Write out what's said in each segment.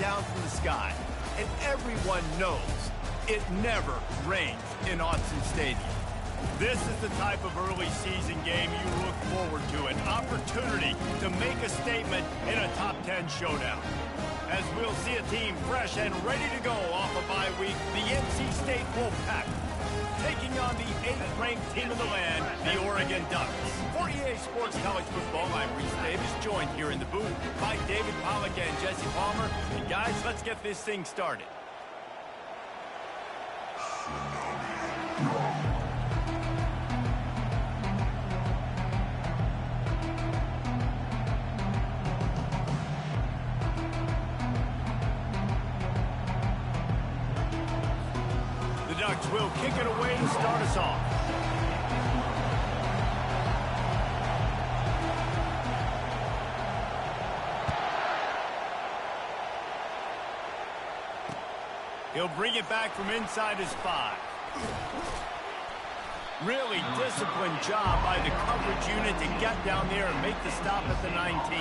down from the sky. And everyone knows it never rains in Autzen Stadium. This is the type of early season game you look forward to, an opportunity to make a statement in a top 10 showdown. As we'll see a team fresh and ready to go off a bye week, the NC State Wolfpack taking on the 8th-ranked team in the land, the Oregon Ducks. For EA Sports College Football, I'm Reese Davis, joined here in the booth by David Pollack and Jesse Palmer. And guys, let's get this thing started. Will kick it away to start us off. He'll bring it back from inside his 5. Really disciplined job by the coverage unit to get down there and make the stop at the 19.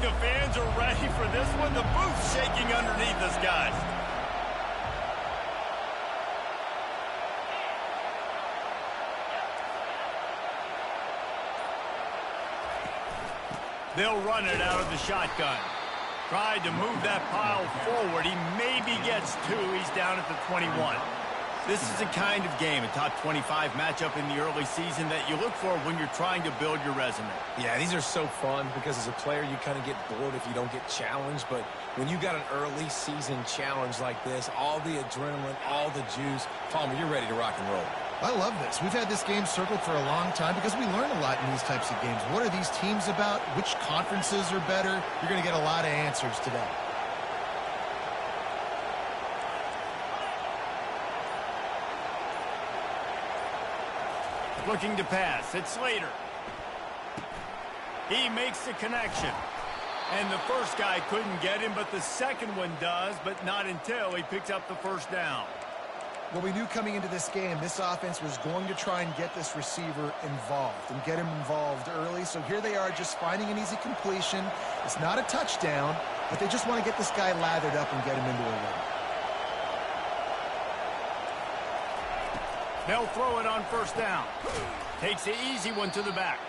The fans are ready for this one. The booth's shaking underneath us, guys. They'll run it out of the shotgun. Tried to move that pile forward. He maybe gets 2. He's down at the 21. This is the kind of game, a top 25 matchup in the early season, that you look for when you're trying to build your resume. Yeah, these are so fun because as a player, you kind of get bored if you don't get challenged. But when you got an early season challenge like this, all the adrenaline, all the juice, Palmer, you're ready to rock and roll. I love this. We've had this game circled for a long time because we learn a lot in these types of games. What are these teams about? Which conferences are better? You're going to get a lot of answers today. Looking to pass. It's Slater. He makes the connection. And the first guy couldn't get him, but the second one does, but not until he picks up the first down. Well, we knew coming into this game, this offense was going to try and get this receiver involved and get him involved early. So here they are just finding an easy completion. It's not a touchdown, but they just want to get this guy lathered up and get him into a run. They'll throw it on first down. Takes the easy one to the back.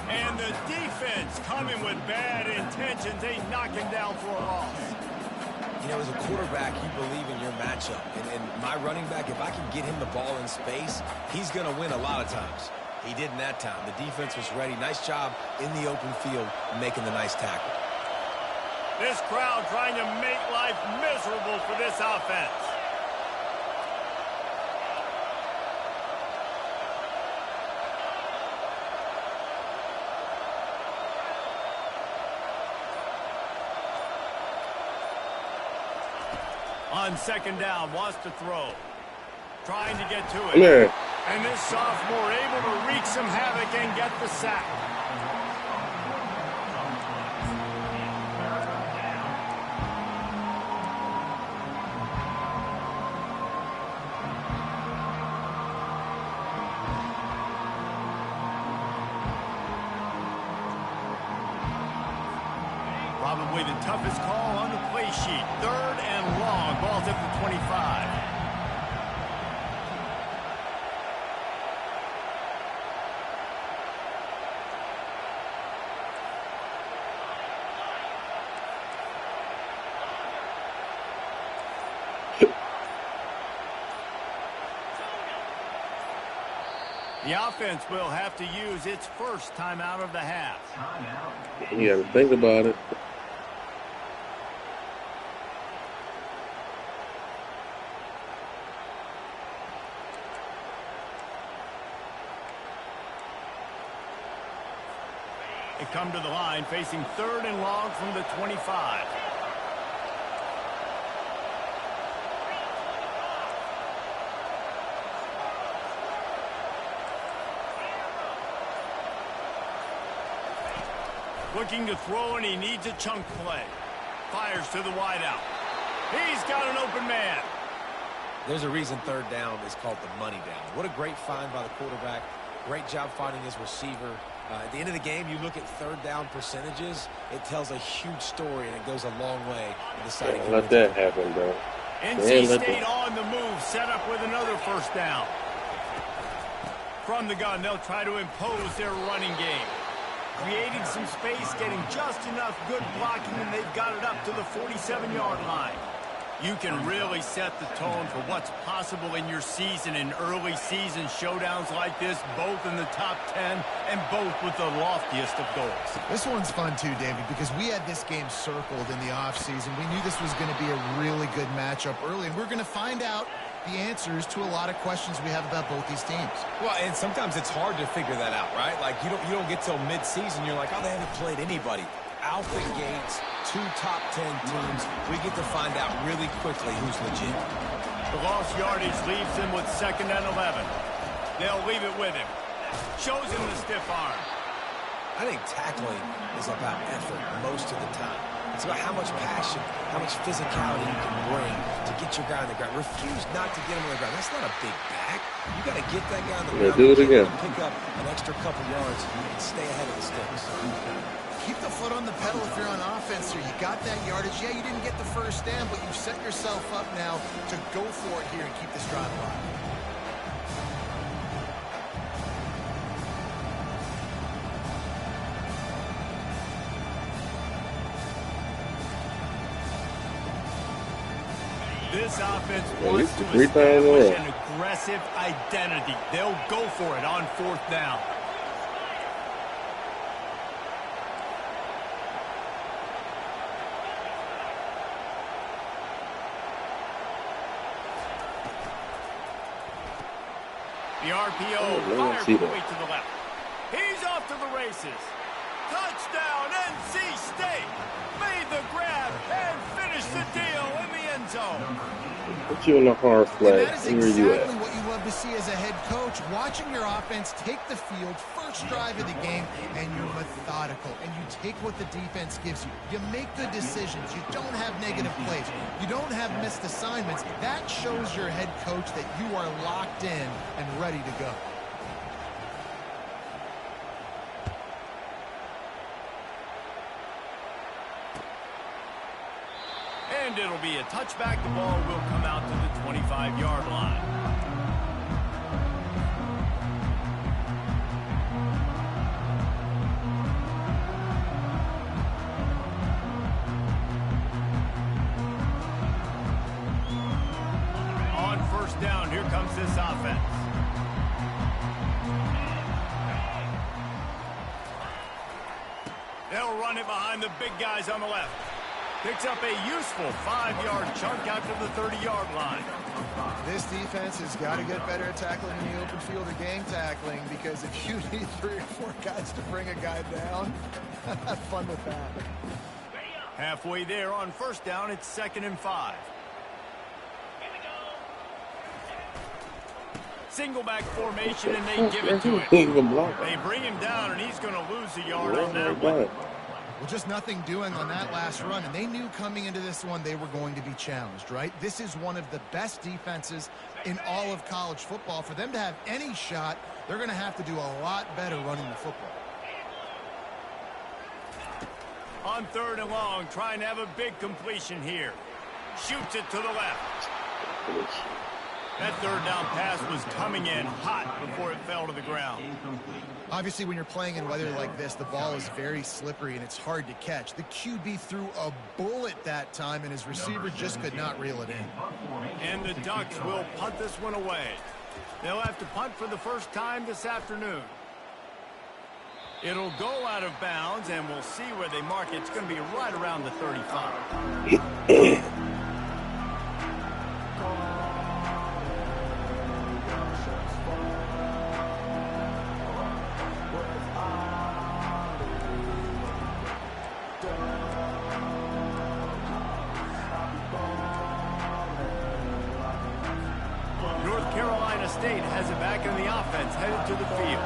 And the defense coming with bad intentions. They knock him down for a loss. You know, as a quarterback, you believe in your matchup. And my running back, if I can get him the ball in space, he's going to win a lot of times. He did in that time. The defense was ready. Nice job in the open field making the nice tackle. This crowd trying to make life miserable for this offense. On second down, wants to throw. Trying to get to it. Yeah. And this sophomore able to wreak some havoc and get the sack. Probably the toughest call on the play sheet. 3rd and long. Ball's at the 25. The offense will have to use its first timeout of the half. You got to think about it. They come to the line facing 3rd and long from the 25. Looking to throw, and he needs a chunk play. Fires to the wideout. He's got an open man. There's a reason third down is called the money down. What a great find by the quarterback. Great job finding his receiver. At the end of the game, you look at third down percentages. It tells a huge story, and it goes a long way in deciding who Let that happen, bro. NC State on the move, set up with another first down. From the gun, they'll try to impose their running game. Creating some space, getting just enough good blocking, and they've got it up to the 47-yard line. You can really set the tone for what's possible in your season in early season showdowns like this, both in the top 10 and both with the loftiest of goals. This one's fun too, David, because we had this game circled in the offseason. We knew this was going to be a really good matchup early, and we're going to find out the answers to a lot of questions we have about both these teams. Well, and sometimes it's hard to figure that out, right? Like, you don't get till mid-season, you're like, oh, they haven't played anybody. Out the gates, 2 top 10 teams. We get to find out really quickly who's legit. The lost yardage leaves him with 2nd and 11. They'll leave it with him. Shows him the stiff arm. I think tackling is about effort most of the time. It's about how much passion, how much physicality you can bring to get your guy on the ground. Refuse not to get him on the ground. That's not a big back. You got to get that guy on the ground. Do it again. Pick up an extra couple yards and stay ahead of the sticks. Keep the foot on the pedal if you're on offense here. You got that yardage. Yeah, you didn't get the first down, but you've set yourself up now to go for it here and keep this drive alive. This offense Well, wants to three times establish in a an aggressive identity. They'll go for it on 4th down. The RPO fires quickly to the left. He's off to the races. Touchdown, NC State. Made the grab and finished the deal in the end zone. Put you in the hard flag. And that is Where you exactly at? what you love to see as a head coach. Watching your offense take the field, first drive of the game, and you're methodical. And you take what the defense gives you. You make good decisions. You don't have negative plays. You don't have missed assignments. That shows your head coach that you are locked in and ready to go. And it'll be a touchback. The ball will come out to the 25-yard line. On 1st down, here comes this offense. They'll run it behind the big guys on the left. Picks up a useful 5-yard chunk out to the 30-yard line. This defense has got to get better at tackling in the open field or gang tackling, because if you need 3 or 4 guys to bring a guy down, have fun with that. Halfway there on 1st down, it's 2nd and 5. Single back formation, and they give it to him. They bring him down, and he's going to lose a yard on that one. Well, just nothing doing on that last run, and they knew coming into this one they were going to be challenged, right? This is one of the best defenses in all of college football. For them to have any shot, they're going to have to do a lot better running the football. On 3rd and long, trying to have a big completion here. Shoots it to the left. That 3rd down pass was coming in hot before it fell to the ground. Obviously, when you're playing in weather like this, the ball is very slippery and it's hard to catch. The QB threw a bullet that time, and his receiver just could not reel it in. And the Ducks will punt this one away. They'll have to punt for the first time this afternoon. It'll go out of bounds, and we'll see where they mark it. It's going to be right around the 35. North Carolina State has it back in the offense, headed to the field.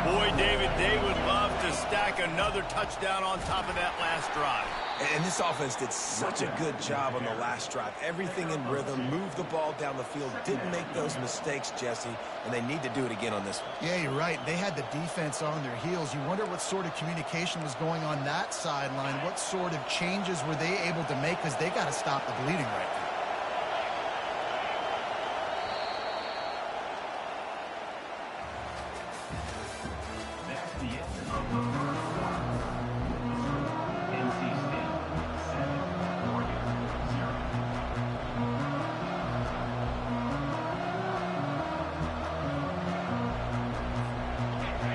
Boy, David, they would love to stack another touchdown on top of that last drive. And this offense did such a good job on the last drive. Everything in rhythm, moved the ball down the field, didn't make those mistakes, Jesse, and they need to do it again on this one. Yeah, you're right. They had the defense on their heels. You wonder what sort of communication was going on that sideline. What sort of changes were they able to make, because they got to stop the bleeding right now.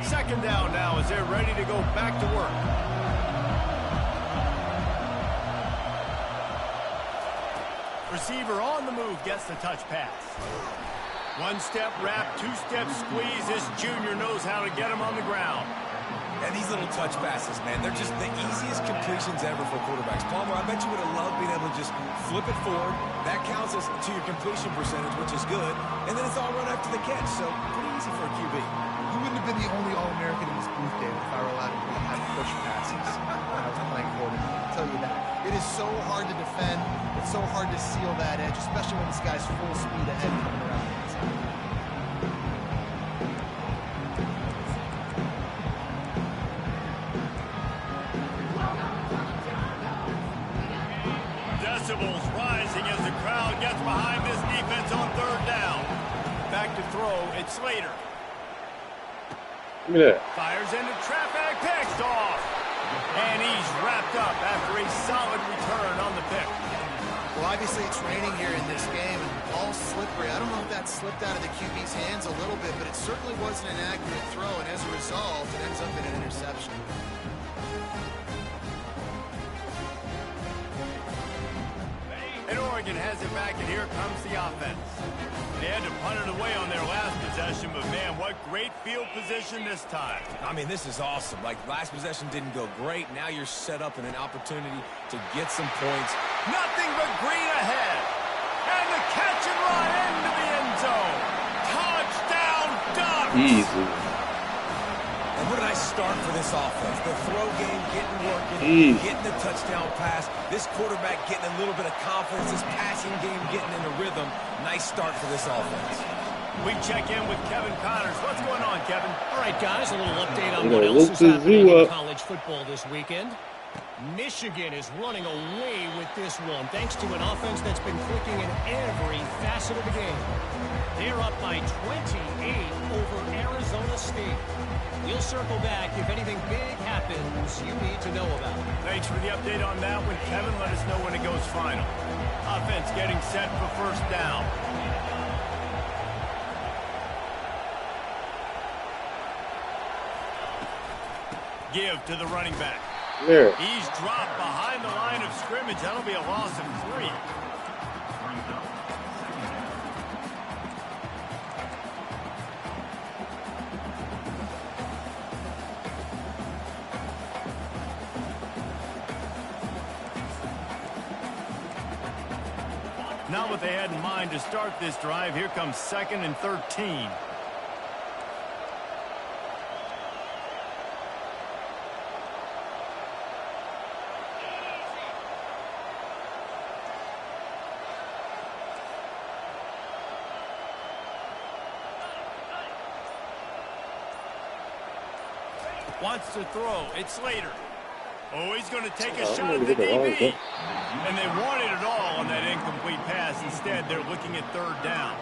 Second down now as they're ready to go back to work. Receiver on the move gets the touch pass. One-step wrap, two-step squeeze. This junior knows how to get him on the ground. And these little touch passes, man, they're just the easiest completions ever for quarterbacks. Palmer, I bet you would have loved being able to just flip it forward. That counts as to your completion percentage, which is good. And then it's all run after the catch, so pretty easy for a QB. You wouldn't have been the only All-American in this booth, David, if I were allowed to have push passes when I was playing quarterback. I'll tell you that. It is so hard to defend. It's so hard to seal that edge, especially when this guy's full speed ahead coming around the inside. Decibels rising as the crowd gets behind this defense on third down. Back to throw, it's Slater. Look at that. Fires into traffic, picked off. And he's wrapped up after a solid return on the pick. Well, obviously it's raining here in this game, and the ball's slippery. I don't know if that slipped out of the QB's hands a little bit, but it certainly wasn't an accurate throw, and as a result, it ends up in an interception. And Oregon has it back, and here comes the offense. They had to punt it away on their last possession, but man, what great field position this time. I mean, this is awesome. Like, last possession didn't go great. Now you're set up in an opportunity to get some points. Nothing but green ahead. And the catch and run into the end zone. Touchdown, Ducks! Easy. And what a nice start for this offense. The throw game getting working, getting the touchdown pass. This quarterback getting a little bit of confidence. This passing game getting into rhythm. Nice start for this offense. We check in with Kevin Connors. What's going on, Kevin? All right, guys, a little update on what else is happening in college football this weekend. Michigan is running away with this one, thanks to an offense that's been clicking in every facet of the game. They're up by 28 over Arizona State. We'll circle back if anything big happens you need to know about. Thanks for the update on that one, Kevin. Let us know when it goes final. Offense getting set for first down. Give to the running back. Yeah. He's dropped behind the line of scrimmage. That'll be a loss of 3. Not what they had in mind to start this drive. Here comes 2nd and 13. Wants to throw. It's Slater. Oh, he's going to take a shot at the DB. And they wanted it all on that incomplete pass. Instead, they're looking at third down.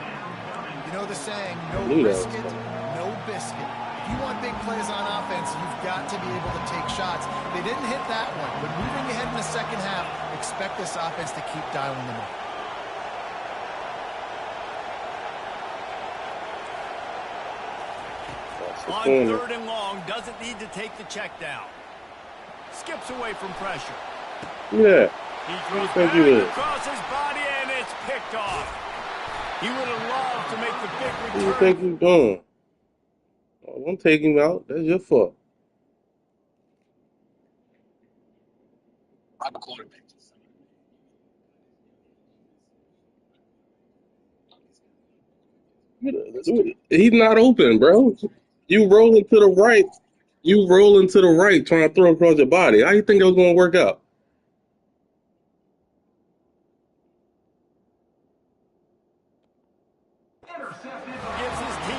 You know the saying, no risk it, no biscuit. If you want big plays on offense, you've got to be able to take shots. They didn't hit that one, but moving ahead in the second half, expect this offense to keep dialing them up. On 3rd and long, doesn't need to take the check down. Skips away from pressure. Yeah. He throws back across his body, and it's picked off. He would have loved to make the big What return. do you think he's doing? Oh, don't take him out. That's your fault. I'm a quarterback. He's not open, bro. You rolling to the right. You rolling to the right, trying to throw across your body. How you think it was going to work out?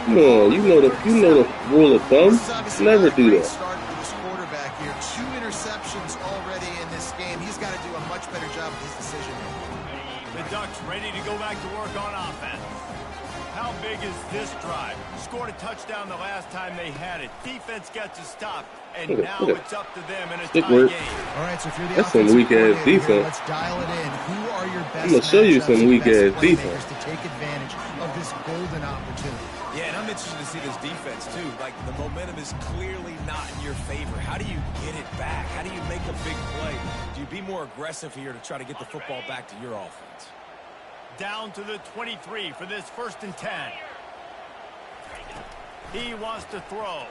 Come on, you know the rule of thumb. Never do that. Start for this quarterback here. 2 interceptions already in this game. He's got to do a much better job of his decision. The Ducks ready to go back to work on offense. How big is this drive? Scored a touchdown the last time they had it. Defense gets a stop, and now it's up to them in a tie game. All right, so if you're the That's some weak-ass defense. Let's dial it in. Who are your best I'm going to show you some weak-ass defense to take advantage of this golden opportunity? Yeah, and I'm interested to see this defense, too. Like, the momentum is clearly not in your favor. How do you get it back? How do you make a big play? Do you be more aggressive here to try to get the football back to your offense? Down to the 23 for this 1st and 10. He wants to throw.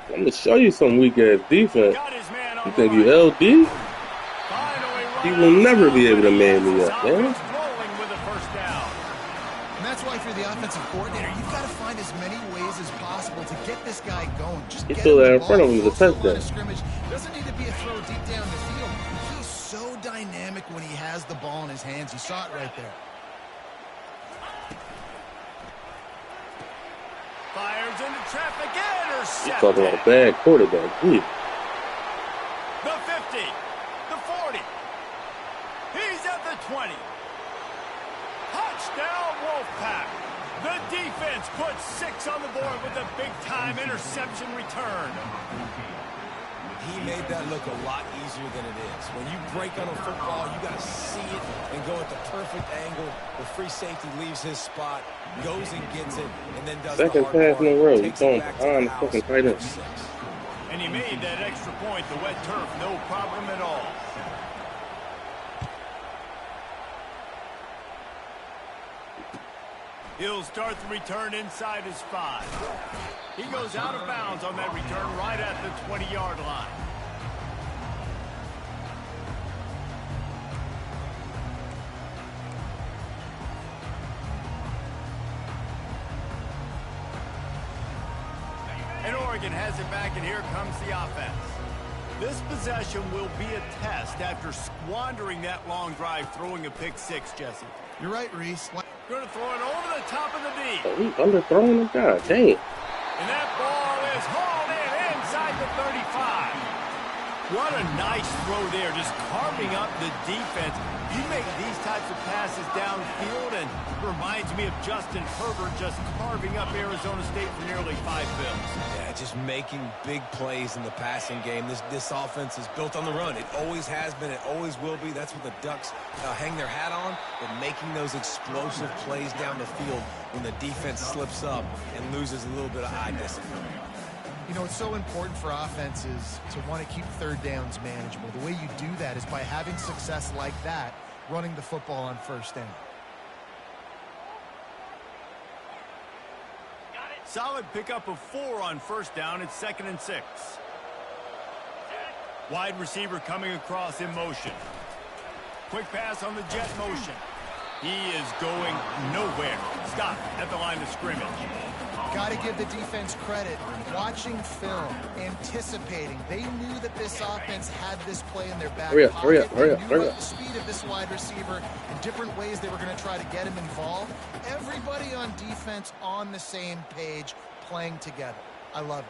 I'm going to show you some weak-ass defense. Got his man on You think the you right. LD? Finally, You will never be able to man me up, man. rolling with a 1st down. And that's why if you're the offensive coordinator, you've got to find as many ways as possible to get this guy going. Just He get threw him that the in front of ball. him as a Close to the line touchdown. of scrimmage. Doesn't need to be a throw deep down the field. He's so dynamic when he has the ball in his hands. You saw it right there. Fires into traffic. You Intercepted. talking about a bad quarterback. Gee. The 50. The 40. He's at the 20. Touchdown, Wolfpack. The defense puts 6 on the board with a big-time interception return. He made that look a lot easier than it is. When you break on a football, you got to see it and go at the perfect angle. The free safety leaves his spot, goes and gets it, and then does Second the hard pass part, in a row. takes He's going it back to behind the the house fucking tight end. for 6. And he made that extra point, the wet turf, no problem at all. He'll start the return inside his 5. He goes out of bounds on that return right at the 20-yard line. And Oregon has it back, and here comes the offense. This possession will be a test after squandering that long drive, throwing a pick 6, Jesse. You're right, Reese. Going to throw it over the top of the knee. Oh, he underthrowing him? God dang. And that ball is hauled in inside the 35. What a nice throw there, just carving up the defense. You make these types of passes downfield, and it reminds me of Justin Herbert just carving up Arizona State for nearly 5 bills. Yeah, just making big plays in the passing game. This offense is built on the run. It always has been. It always will be. That's what the Ducks hang their hat on, but making those explosive plays down the field when the defense slips up and loses a little bit of eye discipline. You know, it's so important for offenses to want to keep 3rd downs manageable. The way you do that is by having success like that, running the football on 1st down. Solid pickup of 4 on 1st down. It's 2nd and 6. Wide receiver coming across in motion. Quick pass on the jet motion. He is going nowhere. Stop at the line of scrimmage. Got to give the defense credit. Watching film, anticipating. They knew that this offense had this play in their back pocket. Hurry up. They knew about the speed of this wide receiver and different ways they were going to try to get him involved. Everybody on defense on the same page, playing together. I love it.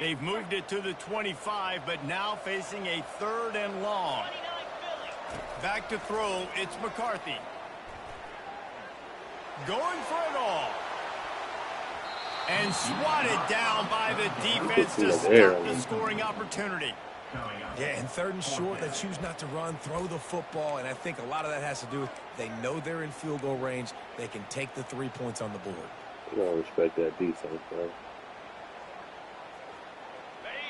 They've moved it to the 25, but now facing a 3rd and long. Back to throw, it's McCarthy. Going for it all. And swatted down by the defense to stop the scoring opportunity. Yeah, and 3rd and short, they choose not to run, throw the football, and I think a lot of that has to do with they know they're in field goal range. They can take the 3 points on the board. You don't respect that defense, bro.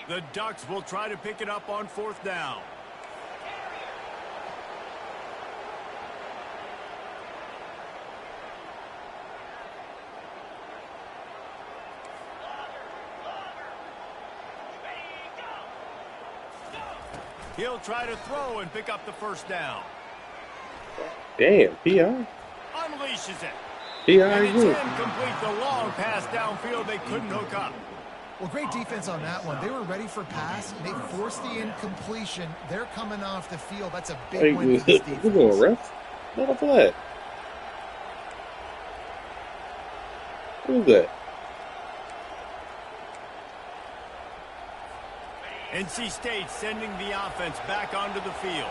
The Ducks will try to pick it up on 4th down. He'll try to throw and pick up the first down. Damn, P.I. Unleashes it. P.I. And it's good. incomplete. The long pass downfield, they couldn't hook up. Well, great defense on that one. They were ready for pass. They forced the incompletion. They're coming off the field. That's a big win for this defense. We're going ref. Not a flag. What is that? NC State sending the offense back onto the field.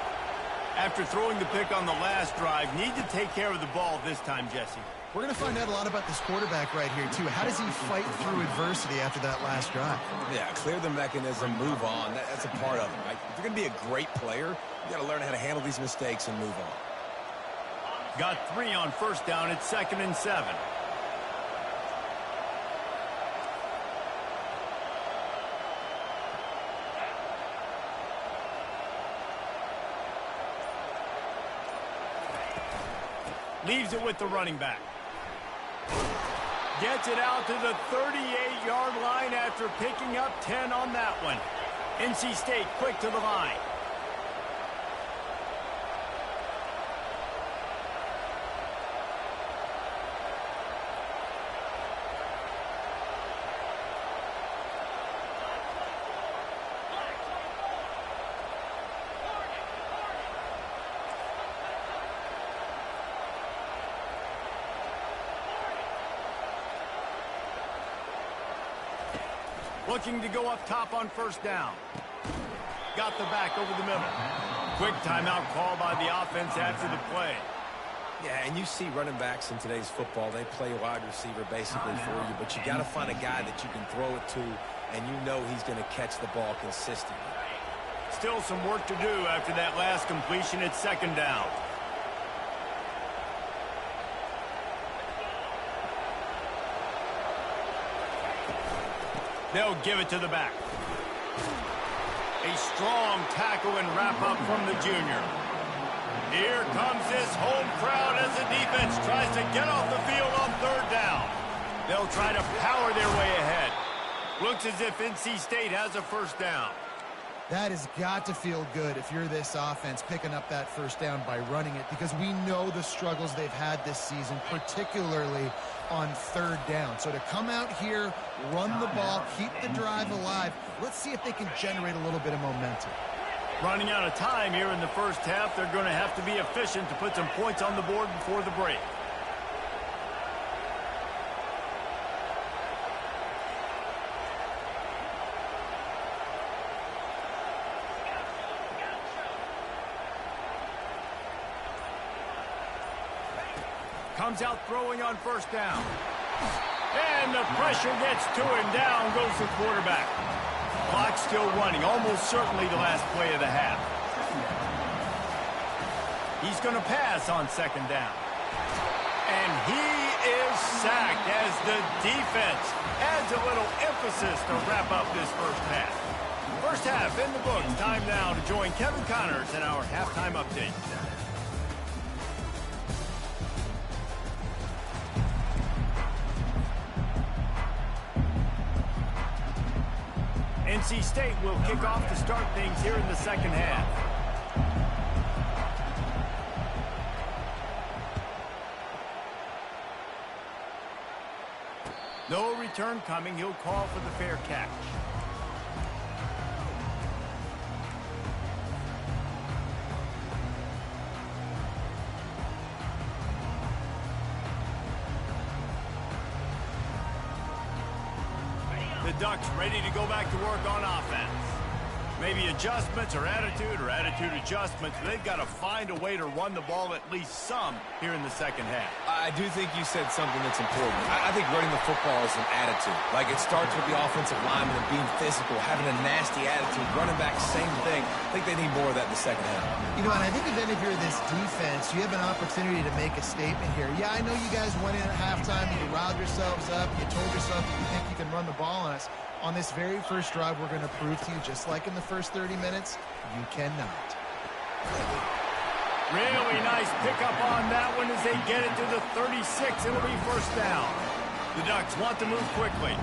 After throwing the pick on the last drive, need to take care of the ball this time, Jesse. We're going to find out a lot about this quarterback right here, too. How does he fight through adversity after that last drive? Yeah, clear the mechanism, move on. That's a part of it, right? If you're going to be a great player, you got to learn how to handle these mistakes and move on. Got 3 on first down. It's 2nd and 7. Leaves it with the running back. Gets it out to the 38-yard line after picking up 10 on that one. NC State quick to the line. Looking to go up top on first down. Got the back over the middle. Quick timeout call by the offense after the play. Yeah, and you see running backs in today's football, they play wide receiver basically for you, but you got to find a guy that you can throw it to, and you know he's going to catch the ball consistently. Still some work to do after that last completion. It's 2nd down. They'll give it to the back. A strong tackle and wrap-up from the junior. Here comes this home crowd as the defense tries to get off the field on 3rd down. They'll try to power their way ahead. Looks as if NC State has a first down. That has got to feel good if you're this offense picking up that first down by running it, because we know the struggles they've had this season, particularly on 3rd down. So to come out here, run the ball, keep the drive alive, let's see if they can generate a little bit of momentum. Running out of time here in the first half. They're going to have to be efficient to put some points on the board before the break. Comes out throwing on first down. And the pressure gets to him. Down goes the quarterback. Clock still running. Almost certainly the last play of the half. He's going to pass on 2nd down. And he is sacked as the defense adds a little emphasis to wrap up this first half. First half in the books. Time now to join Kevin Connors in our halftime update. NC State will kick off to start things here in the second half. No return coming. He'll call for the fair catch. The Ducks ready to go back to work on offense. Maybe adjustments or attitude adjustments. They've got to find a way to run the ball at least some here in the second half. I do think you said something that's important. I think running the football is an attitude. Like, it starts with the offensive lineman and being physical, having a nasty attitude. Running back, same thing. I think they need more of that in the second half. You know, and I think even if you're this defense, you have an opportunity to make a statement here. Yeah, I know you guys went in at halftime, you riled yourselves up, you told yourself you think you can run the ball on us. On this very first drive, we're going to prove to you, just like in the first 30 minutes, you cannot. Really nice pickup on that one as they get it to the 36. It'll be first down. The Ducks want to move quickly.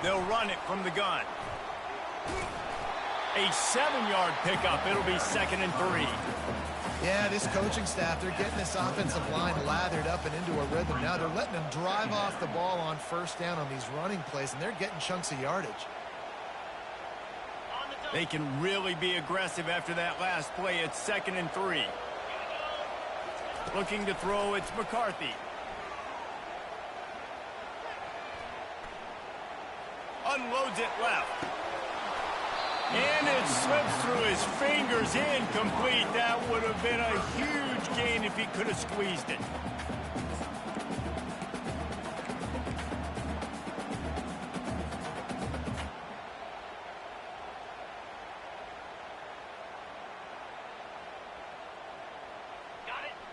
They'll run it from the gun. A 7-yard pickup. It'll be 2nd and 3. Yeah, this coaching staff, they're getting this offensive line lathered up and into a rhythm. Now they're letting them drive off the ball on first down on these running plays, and they're getting chunks of yardage. They can really be aggressive after that last play. It's 2nd and 3. Looking to throw, it's McCarthy. Unloads it left. And it slips through his fingers, incomplete. That would have been a huge gain if he could have squeezed it.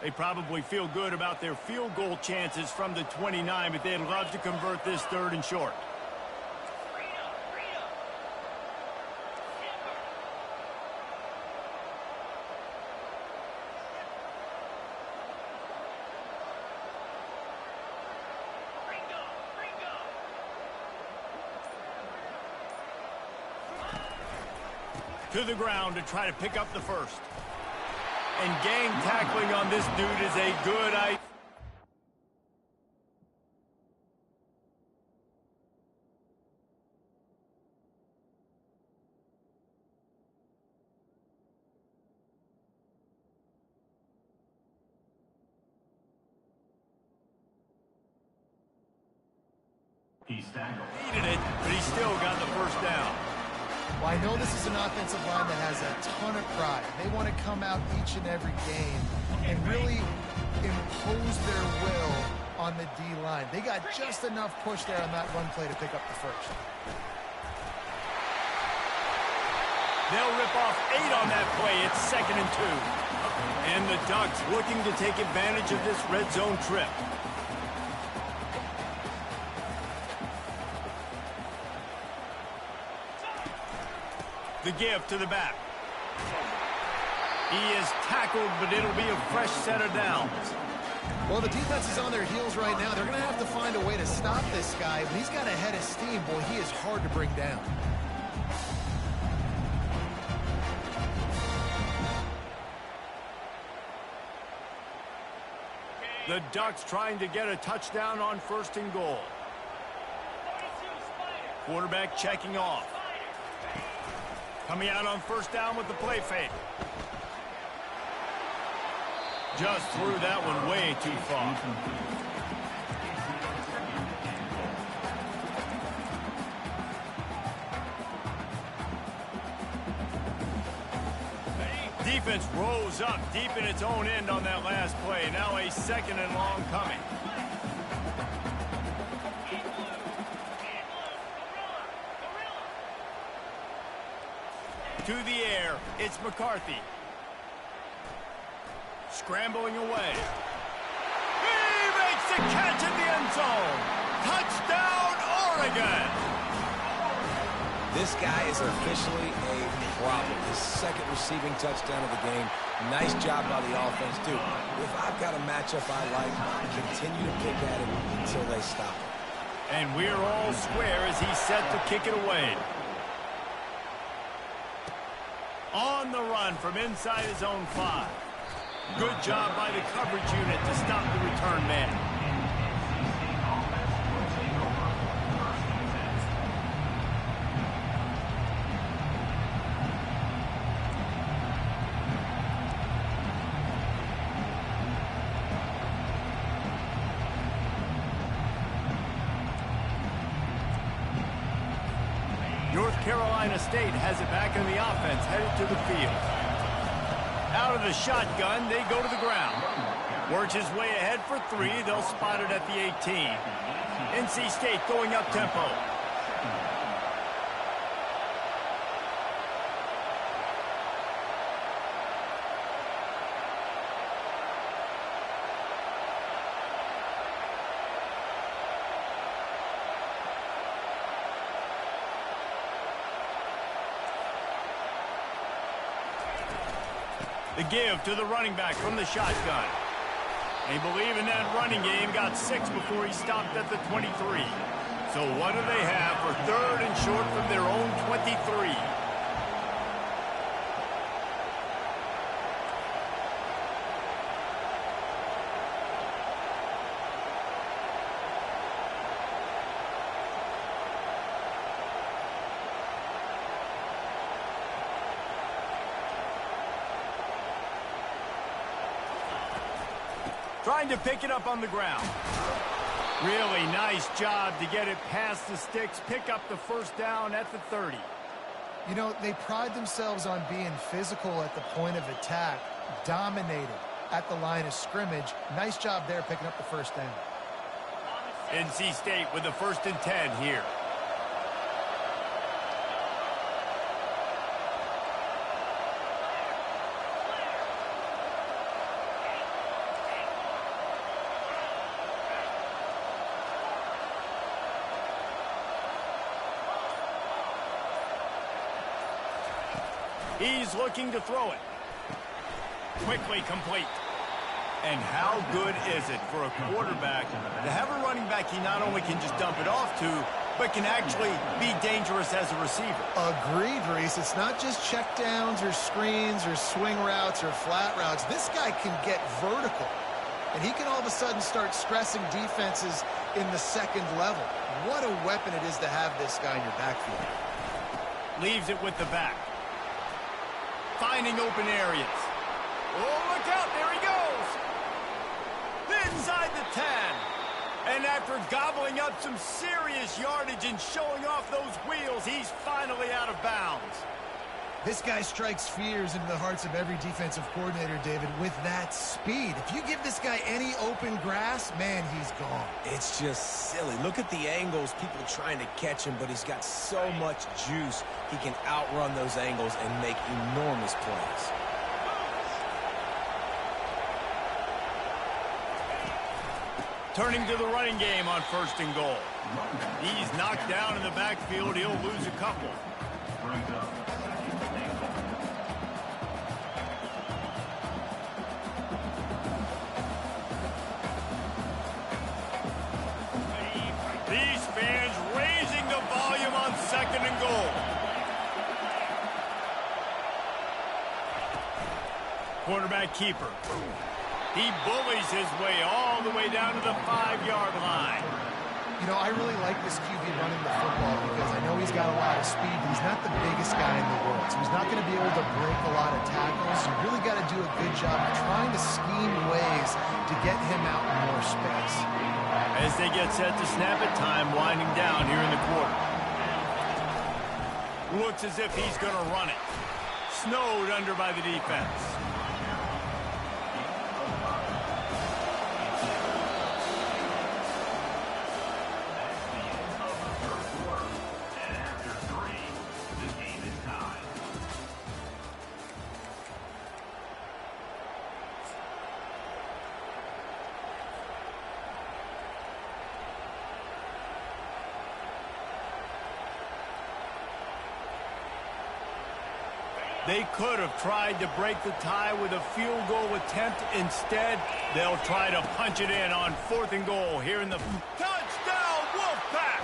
They probably feel good about their field goal chances from the 29, but they'd love to convert this 3rd and short. To the ground to try to pick up the first. And gang tackling on this dude is a good idea. He's tackled. Needed it, but he still got the first down. Well, I know this is an offensive line that has a ton of pride. They want to come out each and every game and really impose their will on the D-line. They got just enough push there on that run play to pick up the first. They'll rip off 8 on that play. It's 2nd and 2. And the Ducks looking to take advantage of this red zone trip. The give to the back. He is tackled, but it'll be a fresh set of downs. Well, the defense is on their heels right now. They're going to have to find a way to stop this guy. But he's got a head of steam. Boy, he is hard to bring down. The Ducks trying to get a touchdown on 1st and goal. Quarterback checking off. Coming out on 1st down with the play fake. Just threw that one way too far. Defense rose up deep in its own end on that last play. Now a 2nd and long coming. To the air, it's McCarthy. Scrambling away. He makes the catch in the end zone. Touchdown, Oregon! This guy is officially a problem. His 2nd receiving touchdown of the game. Nice job by the offense, too. If I've got a matchup I like, continue to pick at him until they stop him. And we're all square as he's set to kick it away. On the run from inside his own 5. Good job by the coverage unit to stop the return man. North Carolina State has it back in the offense, headed to the field. Out of the shotgun, they go to the ground. Works his way ahead for 3. They'll spot it at the 18. NC State going up tempo. The give to the running back from the shotgun. They believe in that running game. Got 6 before he stopped at the 23. So what do they have for 3rd and short from their own 23? Trying to pick it up on the ground. Really nice job to get it past the sticks, pick up the first down at the 30. You know, they pride themselves on being physical at the point of attack, dominated at the line of scrimmage. Nice job there picking up the first down. NC State with the 1st and 10 here. He's looking to throw it. Quickly complete. And how good is it for a quarterback to have a running back he not only can just dump it off to, but can actually be dangerous as a receiver? Agreed, Reese. It's not just checkdowns or screens or swing routes or flat routes. This guy can get vertical, and he can all of a sudden start stressing defenses in the second level. What a weapon it is to have this guy in your backfield. Leaves it with the back. Finding open areas. Oh, look out. There he goes. Inside the 10. And after gobbling up some serious yardage and showing off those wheels, he's finally out of bounds. This guy strikes fears into the hearts of every defensive coordinator, David, with that speed. If you give this guy any open grass, man, he's gone. It's just silly. Look at the angles, people trying to catch him, but he's got so much juice. He can outrun those angles and make enormous plays. Turning to the running game on 1st and goal. He's knocked down in the backfield. He'll lose a couple. These fans raising the volume on 2nd and goal. Quarterback keeper. He bullies his way all the way down to the 5-yard line. You know, I really like this QB running the football because I know he's got a lot of speed, but he's not the biggest guy in the world. So he's not going to be able to break a lot of tackles. You really got to do a good job of trying to scheme ways to get him out in more space. As they get set to snap it, time winding down here in the quarter. Looks as if he's going to run it. Snowed under by the defense. They could have tried to break the tie with a field goal attempt. Instead, they'll try to punch it in on 4th and goal here in the touchdown Wolfpack.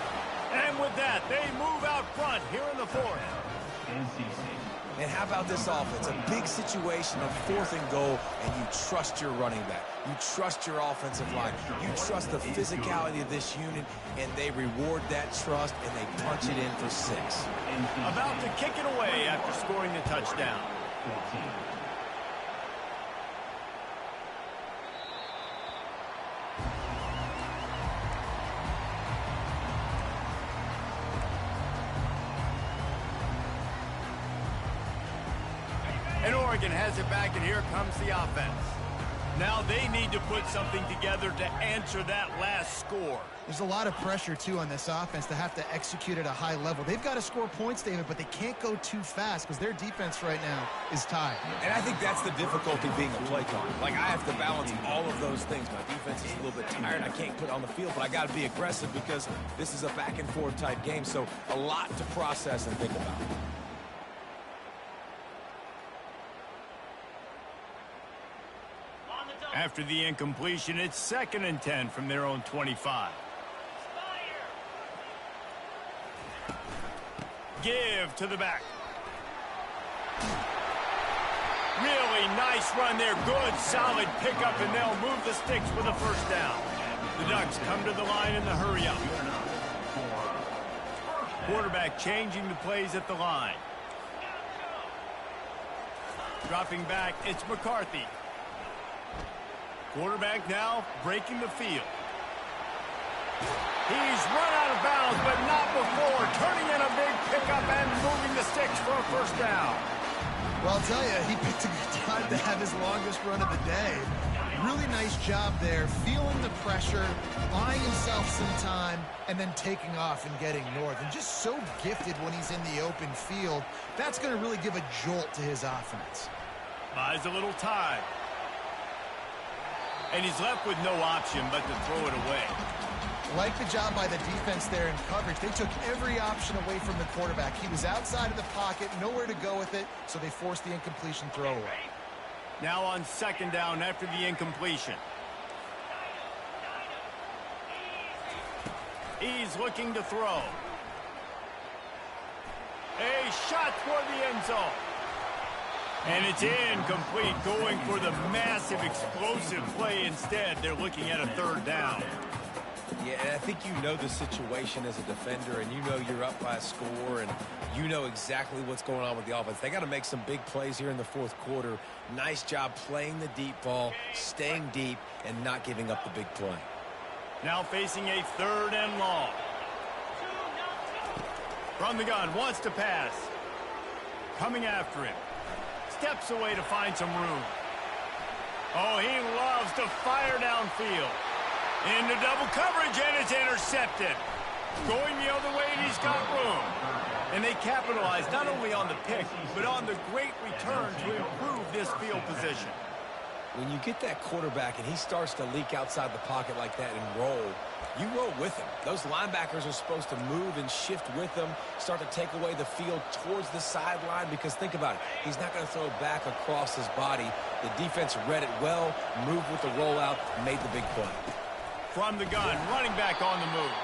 And with that, they move out front here in the 4th. And how about this offense? A big situation of 4th and goal, and you trust your running back. You trust your offensive line. You trust the physicality of this unit, and they reward that trust, and they punch it in for 6. About to kick it away after scoring the touchdown. And Oregon has it back, and here comes the offense. Now they need to put something together to answer that last score. There's a lot of pressure, too, on this offense to have to execute at a high level. They've got to score points, David, but they can't go too fast because their defense right now is tied. And I think that's the difficulty being a play caller. Like, I have to balance all of those things. My defense is a little bit tired. I can't put it on the field, but I got to be aggressive because this is a back-and-forth type game, so a lot to process and think about. After the incompletion, it's 2nd and 10 from their own 25. Give to the back. Really nice run there. Good, solid pickup, and they'll move the sticks with a 1st down. The Ducks come to the line in the hurry-up. Quarterback changing the plays at the line. Dropping back, it's McCarthy. Quarterback now breaking the field. He's run out of bounds, but not before. Turning in a big pickup and moving the sticks for a first down. Well, I'll tell you, he picked a good time to have his longest run of the day. Really nice job there, feeling the pressure, buying himself some time, and then taking off and getting north. And just so gifted when he's in the open field. That's going to really give a jolt to his offense. Buys a little time. And he's left with no option but to throw it away. Like the job by the defense there in coverage. They took every option away from the quarterback. He was outside of the pocket, nowhere to go with it, so they forced the incompletion throwaway. Now on second down after the incompletion. He's looking to throw. A shot toward the end zone. And it's incomplete, going for the massive explosive play instead. They're looking at a third down. Yeah, and I think you know the situation as a defender, and you know you're up by a score, and you know exactly what's going on with the offense. They got to make some big plays here in the fourth quarter. Nice job playing the deep ball, staying deep, and not giving up the big play. Now facing a third and long. From the gun, wants to pass. Coming after him. Steps away to find some room. Oh, he loves to fire downfield. Into double coverage, and it's intercepted. Going the other way, and he's got room. And they capitalize not only on the pick, but on the great return to improve this field position. When you get that quarterback and he starts to leak outside the pocket like that and roll, you roll with him. Those linebackers are supposed to move and shift with him, start to take away the field towards the sideline, because think about it, he's not going to throw back across his body. The defense read it well, moved with the rollout, made the big play. From the gun, running back on the move.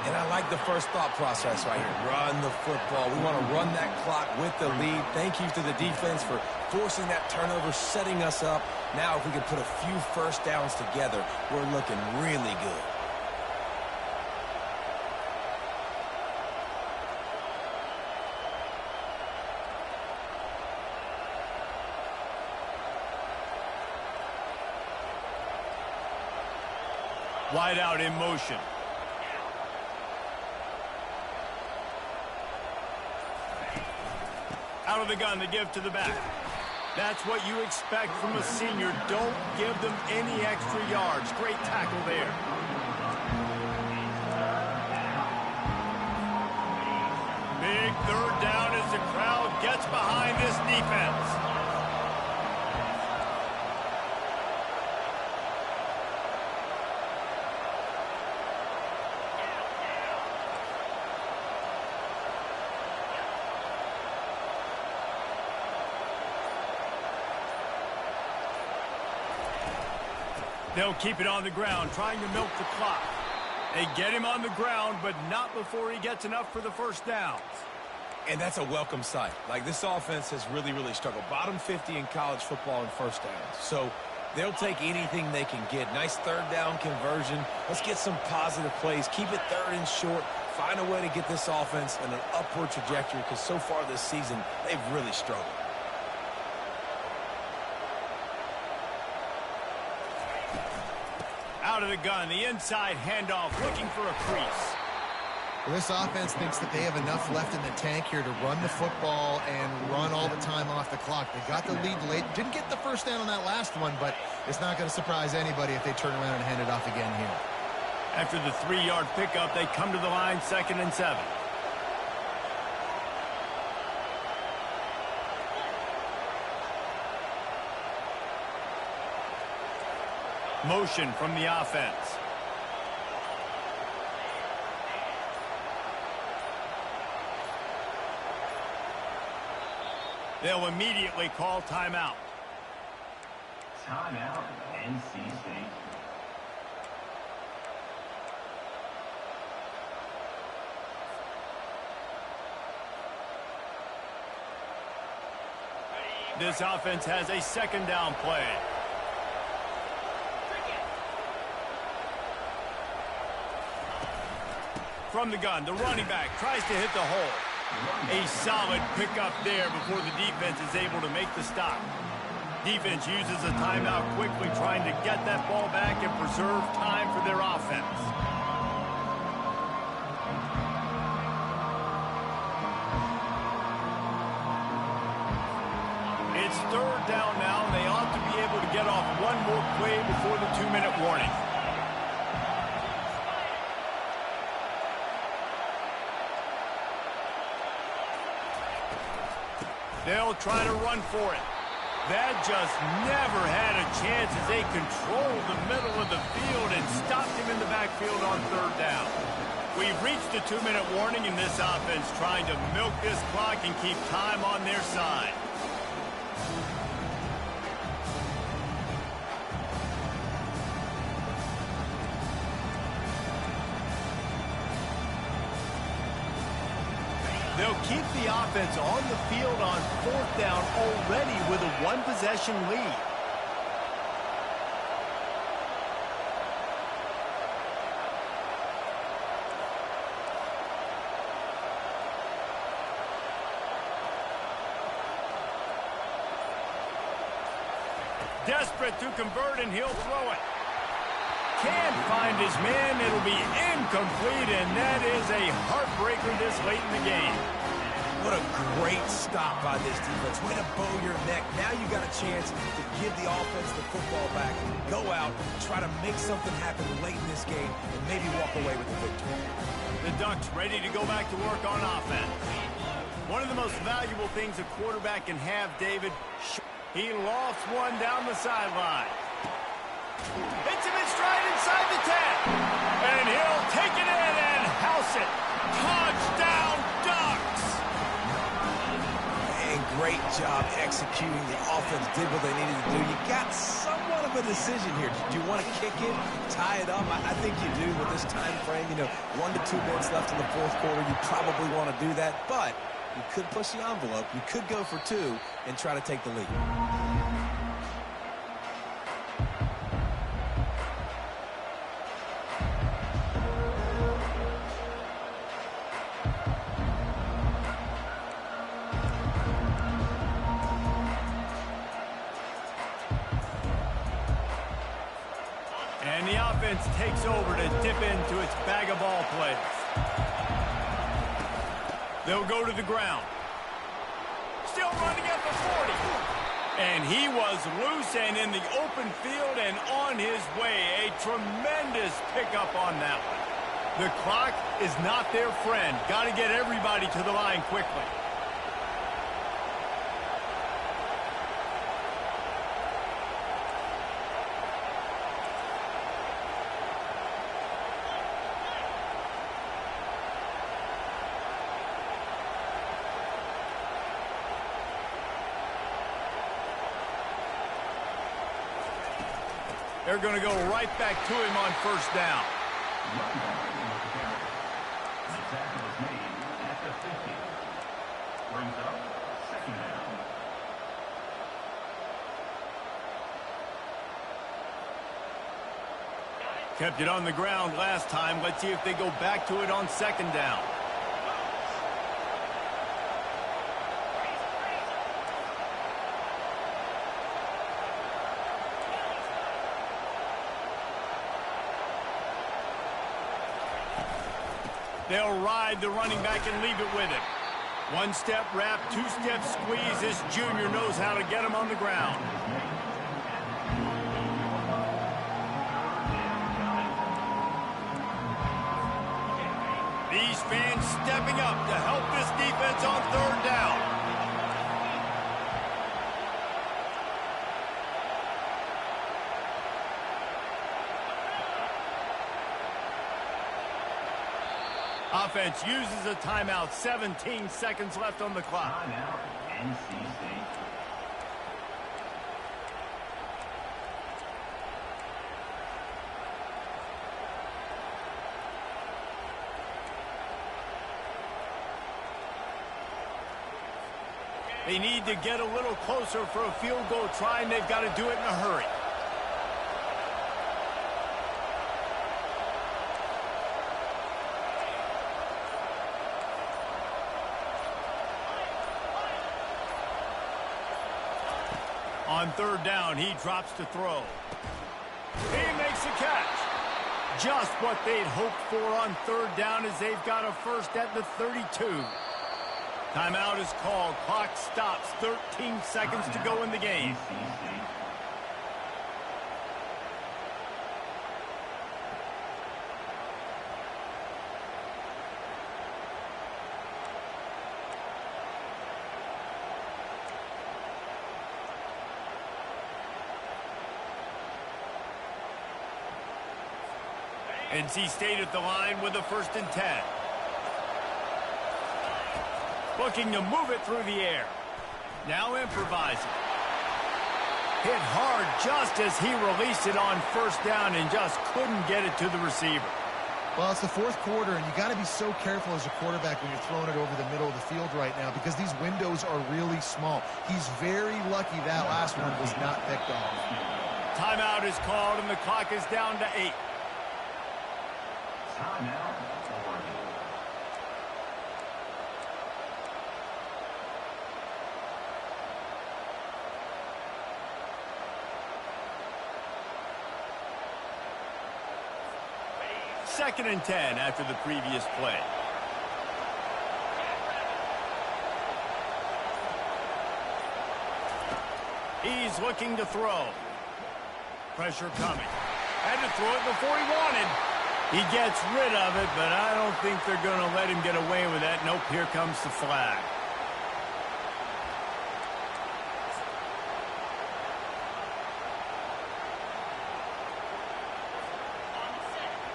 And I like the first thought process right here. Run the football. We want to run that clock with the lead. Thank you to the defense for forcing that turnover, setting us up. Now if we can put a few first downs together, we're looking really good. Wide out in motion. Out of the gun to give to the back. That's what you expect from a senior. Don't give them any extra yards. Great tackle there. Big third down as the crowd gets behind this defense. They'll keep it on the ground, trying to milk the clock. They get him on the ground, but not before he gets enough for the first downs. And that's a welcome sight. Like, this offense has really, really struggled. Bottom 50 in college football in first downs. So they'll take anything they can get. Nice third down conversion. Let's get some positive plays. Keep it third and short. Find a way to get this offense in an upward trajectory, because so far this season, they've really struggled. Out of the gun, the inside handoff, looking for a crease. Well, this offense thinks that they have enough left in the tank here to run the football and run all the time off the clock. They got the lead late. Didn't get the first down on that last one, but it's not going to surprise anybody if they turn around and hand it off again here. After the 3-yard pickup, they come to the line, 2nd and 7. Motion from the offense. They'll immediately call timeout. Timeout, NC State. This offense has a 2nd down play. From the gun, the running back tries to hit the hole. A solid pickup there before the defense is able to make the stop. Defense uses a timeout quickly, trying to get that ball back and preserve time for their offense. It's third down now, and they ought to be able to get off one more play before the 2-minute warning. They'll try to run for it. That just never had a chance as they controlled the middle of the field and stopped him in the backfield on third down. We've reached the 2-minute warning, and this offense trying to milk this clock and keep time on their side. They'll keep the offense on the field on fourth down already with a one-possession lead. Desperate to convert, and he'll throw it. Can't find his man. It'll be incomplete, and that is a heartbreaker this late in the game. What a great stop by this defense. Way to bow your neck. Now you got a chance to give the offense the football back. Go out, try to make something happen late in this game, and maybe walk away with the victory. The Ducks ready to go back to work on offense. One of the most valuable things a quarterback can have, David, he lofts one down the sideline. Hits him in stride inside the 10. And he'll take it in and house it. Touchdown, Ducks! And great job executing. The offense did what they needed to do. You got somewhat of a decision here. Do you want to kick it, tie it up? I think you do with this time frame. 1 to 2 minutes left in the fourth quarter. You probably want to do that, but you could push the envelope. You could go for 2 and try to take the lead. And the offense takes over to dip into its bag of ball plays. They'll go to the ground. Still running at the 40. And he was loose and in the open field and on his way. A tremendous pickup on that one. The clock is not their friend. Got to get everybody to the line quickly. They're going to go right back to him on first down. The tackle is made at the 50. Brings up second down. Kept it on the ground last time. Let's see if they go back to it on second down. They'll ride the running back and leave it with him. One-step wrap, two-step squeeze. This junior knows how to get him on the ground. These fans stepping up to help this defense on third down. Offense uses a timeout. 17 seconds left on the clock. Timeout, NC State. They need to get a little closer for a field goal try, and they've got to do it in a hurry. On third down, he drops to throw. He makes a catch. Just what they'd hoped for on third down as they've got a first at the 32. Timeout is called. Clock stops. 13 seconds to go in the game. NC State at the line with a 1st and 10. Looking to move it through the air. Now improvising. Hit hard just as he released it on 1st down and just couldn't get it to the receiver. Well, it's the 4th quarter, and you got to be so careful as a quarterback when you're throwing it over the middle of the field right now because these windows are really small. He's very lucky that last one was not picked off. Timeout is called, and the clock is down to 8. Timeout, Oregon. Second and 10 after the previous play. He's looking to throw. Pressure coming. Had to throw it before he wanted. He gets rid of it, but I don't think they're going to let him get away with that. Nope, here comes the flag.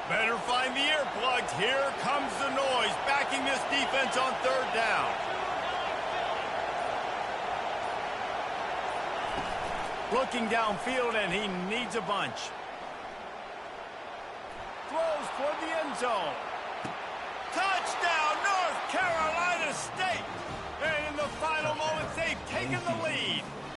Better find the earplugs. Here comes the noise, backing this defense on third down. Looking downfield, and he needs a bunch. Throws toward the end zone. Touchdown, North Carolina State! And in the final moments, they've taken the lead.